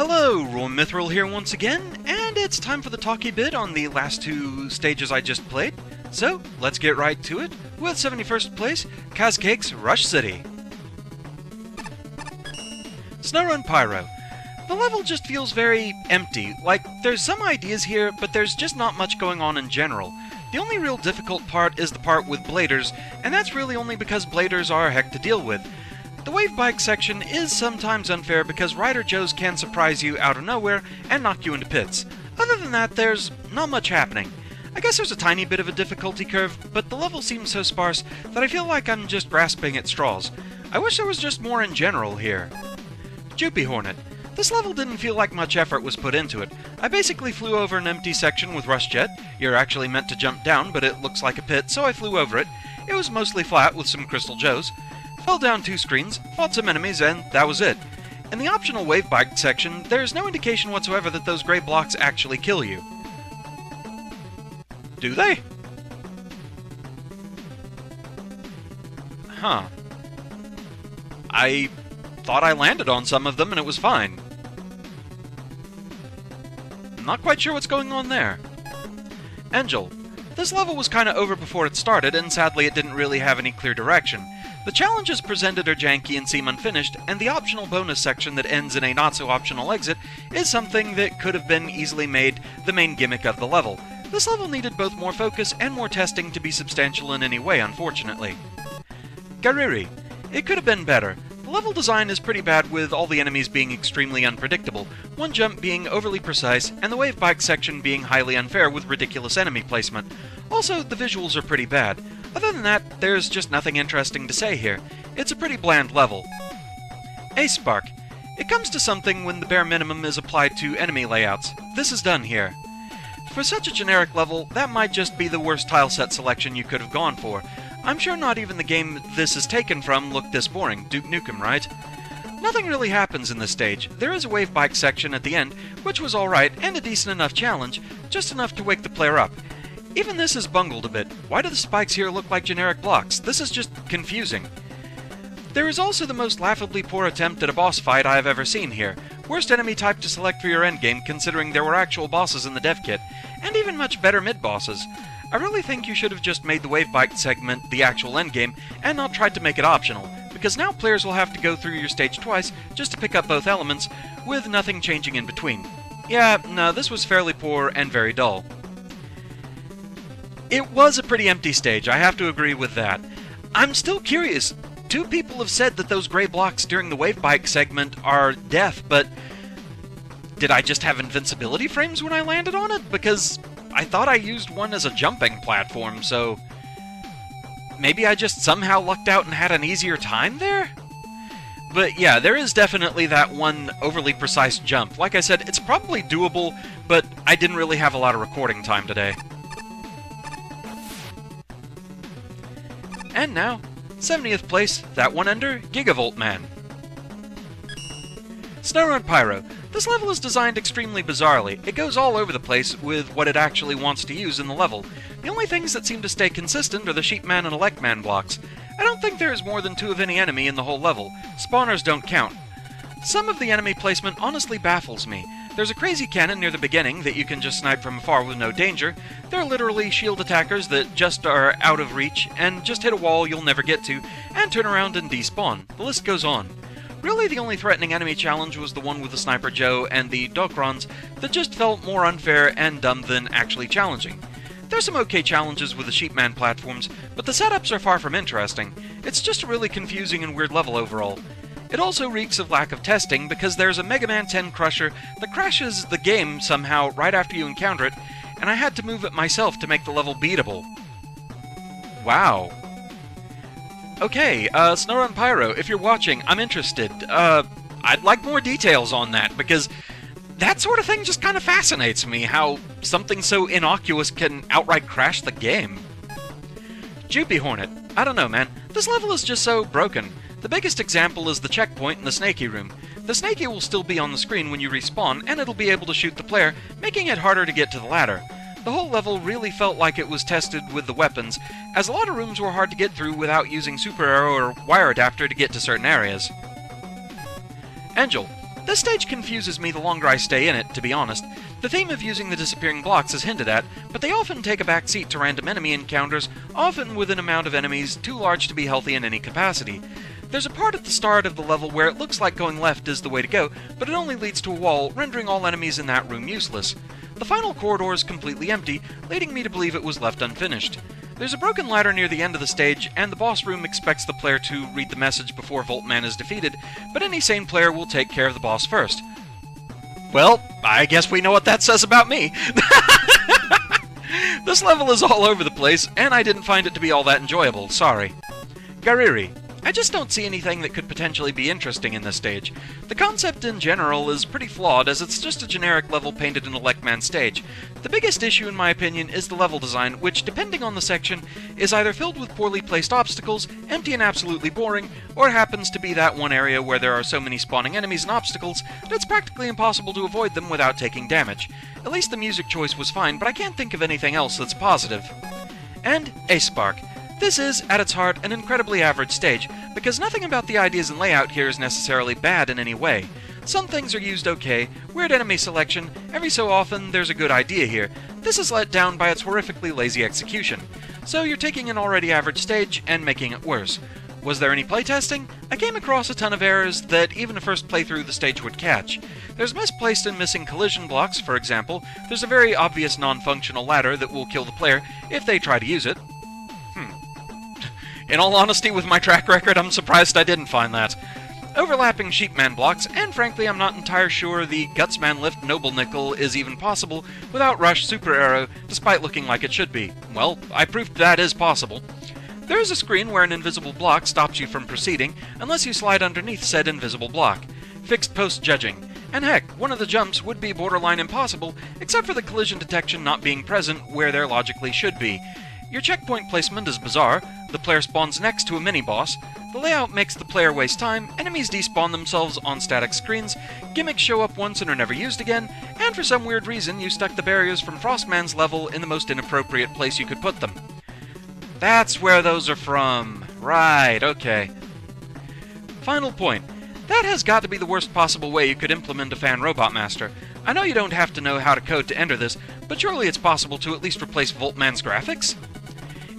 Hello, Roy Mithril here once again, and it's time for the talky bit on the last two stages I just played. So, let's get right to it with 71st place, Kazcake's Rush City. Snowrun Pyro. The level just feels very empty, like there's some ideas here, but there's just not much going on in general. The only real difficult part is the part with bladers, and that's really only because bladers are a heck to deal with. The wave bike section is sometimes unfair because Rider Joes can surprise you out of nowhere and knock you into pits. Other than that, there's not much happening. I guess there's a tiny bit of a difficulty curve, but the level seems so sparse that I feel like I'm just grasping at straws. I wish there was just more in general here. Jupy Hornet. This level didn't feel like much effort was put into it. I basically flew over an empty section with Rush Jet. You're actually meant to jump down, but it looks like a pit, so I flew over it. It was mostly flat with some Crystal Joes. Fell down 2 screens, fought some enemies, and that was it. In the optional wave bike section, there's no indication whatsoever that those gray blocks actually kill you. Do they? Huh. I thought I landed on some of them and it was fine. I'm not quite sure what's going on there. Angel. This level was kinda over before it started, and sadly it didn't really have any clear direction. The challenges presented are janky and seem unfinished, and the optional bonus section that ends in a not-so-optional exit is something that could have been easily made the main gimmick of the level. This level needed both more focus and more testing to be substantial in any way, unfortunately. Gariri. It could have been better. The level design is pretty bad with all the enemies being extremely unpredictable, one jump being overly precise, and the wave bike section being highly unfair with ridiculous enemy placement. Also, the visuals are pretty bad. Other than that, there's just nothing interesting to say here. It's a pretty bland level. Ace Spark. It comes to something when the bare minimum is applied to enemy layouts. This is done here. For such a generic level, that might just be the worst tileset selection you could have gone for. I'm sure not even the game this is taken from looked this boring. Duke Nukem, right? Nothing really happens in this stage. There is a wave bike section at the end, which was alright and a decent enough challenge, just enough to wake the player up. Even this is bungled a bit. Why do the spikes here look like generic blocks? This is just confusing. There is also the most laughably poor attempt at a boss fight I have ever seen here. Worst enemy type to select for your endgame considering there were actual bosses in the dev kit, and even much better mid-bosses. I really think you should have just made the wave bike segment the actual endgame and not tried to make it optional, because now players will have to go through your stage twice just to pick up both elements, with nothing changing in between. Yeah, no, this was fairly poor and very dull. It was a pretty empty stage, I have to agree with that. I'm still curious. 2 people have said that those gray blocks during the wave bike segment are death, but did I just have invincibility frames when I landed on it? Because I thought I used one as a jumping platform, so maybe I just somehow lucked out and had an easier time there? But yeah, there is definitely that one overly precise jump. Like I said, it's probably doable, but I didn't really have a lot of recording time today. And now, 70th place, that one under Gigavolt Man. Snowrun Pyro. This level is designed extremely bizarrely. It goes all over the place with what it actually wants to use in the level. The only things that seem to stay consistent are the Sheepman and Electman blocks. I don't think there is more than 2 of any enemy in the whole level. Spawners don't count. Some of the enemy placement honestly baffles me. There's a crazy cannon near the beginning that you can just snipe from afar with no danger. There are literally shield attackers that just are out of reach and just hit a wall you'll never get to and turn around and despawn. The list goes on. Really, the only threatening enemy challenge was the one with the Sniper Joe and the Docrons that just felt more unfair and dumb than actually challenging. There's some okay challenges with the Sheepman platforms, but the setups are far from interesting. It's just a really confusing and weird level overall. It also reeks of lack of testing because there's a Mega Man 10 Crusher that crashes the game somehow right after you encounter it, and I had to move it myself to make the level beatable. Wow. Okay, Snowrun Pyro, if you're watching, I'm interested. I'd like more details on that, because that sort of thing just kind of fascinates me, how something so innocuous can outright crash the game. Jupy Hornet. I don't know, man. This level is just so broken. The biggest example is the checkpoint in the Snaky room. The Snaky will still be on the screen when you respawn, and it'll be able to shoot the player, making it harder to get to the ladder. The whole level really felt like it was tested with the weapons, as a lot of rooms were hard to get through without using super arrow or wire adapter to get to certain areas. Angel. This stage confuses me the longer I stay in it, to be honest. The theme of using the disappearing blocks is hinted at, but they often take a back seat to random enemy encounters, often with an amount of enemies too large to be healthy in any capacity. There's a part at the start of the level where it looks like going left is the way to go, but it only leads to a wall, rendering all enemies in that room useless. The final corridor is completely empty, leading me to believe it was left unfinished. There's a broken ladder near the end of the stage, and the boss room expects the player to read the message before Voltman is defeated, but any sane player will take care of the boss first. Well, I guess we know what that says about me. This level is all over the place, and I didn't find it to be all that enjoyable, sorry. Gariri. I just don't see anything that could potentially be interesting in this stage. The concept in general is pretty flawed, as it's just a generic level painted in a Lekman stage. The biggest issue, in my opinion, is the level design, which, depending on the section, is either filled with poorly placed obstacles, empty and absolutely boring, or happens to be that one area where there are so many spawning enemies and obstacles that it's practically impossible to avoid them without taking damage. At least the music choice was fine, but I can't think of anything else that's positive. And Ace Spark. This is, at its heart, an incredibly average stage, because nothing about the ideas and layout here is necessarily bad in any way. Some things are used okay, weird enemy selection, every so often there's a good idea here. This is let down by its horrifically lazy execution. So you're taking an already average stage and making it worse. Was there any playtesting? I came across a ton of errors that even a first playthrough the stage would catch. There's misplaced and missing collision blocks, for example. There's a very obvious non-functional ladder that will kill the player if they try to use it. In all honesty, with my track record, I'm surprised I didn't find that. Overlapping Sheepman blocks, and frankly I'm not entirely sure the Gutsman Lift Noble Nickel is even possible without Rush Super Arrow, despite looking like it should be. Well, I proved that is possible. There is a screen where an invisible block stops you from proceeding, unless you slide underneath said invisible block. Fixed post judging. And heck, one of the jumps would be borderline impossible, except for the collision detection not being present where there logically should be. Your checkpoint placement is bizarre. The player spawns next to a mini-boss. The layout makes the player waste time, enemies despawn themselves on static screens, gimmicks show up once and are never used again, and for some weird reason you stuck the barriers from Frostman's level in the most inappropriate place you could put them. That's where those are from. Right, okay. Final point. That has got to be the worst possible way you could implement a fan Robot Master. I know you don't have to know how to code to enter this, but surely it's possible to at least replace Voltman's graphics?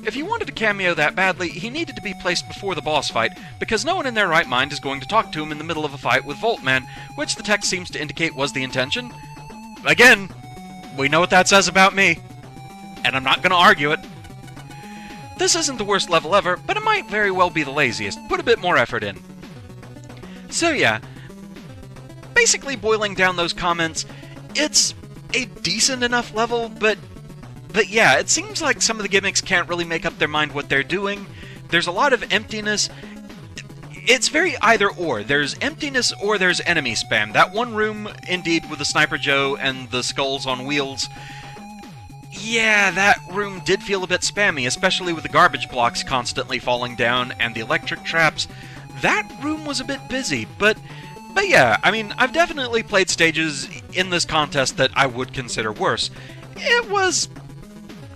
If you wanted to cameo that badly, he needed to be placed before the boss fight, because no one in their right mind is going to talk to him in the middle of a fight with Voltman, which the text seems to indicate was the intention. Again, we know what that says about me, and I'm not going to argue it. This isn't the worst level ever, but it might very well be the laziest. Put a bit more effort in. So yeah, basically boiling down those comments, it's a decent enough level, but yeah, it seems like some of the gimmicks can't really make up their mind what they're doing. There's a lot of emptiness. It's very either-or. There's emptiness or there's enemy spam. That one room, indeed, with the Sniper Joe and the skulls on wheels, yeah, that room did feel a bit spammy, especially with the garbage blocks constantly falling down and the electric traps. That room was a bit busy, but yeah, I mean, I've definitely played stages in this contest that I would consider worse. It was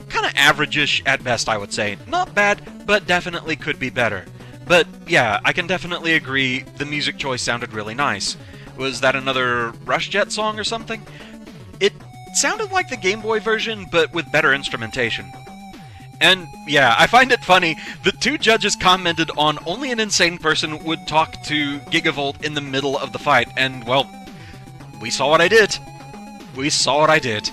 kind of average-ish at best, I would say. Not bad, but definitely could be better. But yeah, I can definitely agree the music choice sounded really nice. Was that another Rush Jet song or something? It sounded like the Game Boy version, but with better instrumentation. And yeah, I find it funny, the two judges commented on only an insane person would talk to Gigavolt in the middle of the fight, and well, we saw what I did. We saw what I did.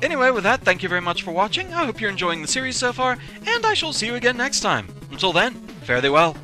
Anyway, with that, thank you very much for watching. I hope you're enjoying the series so far, and I shall see you again next time. Until then, fare thee well.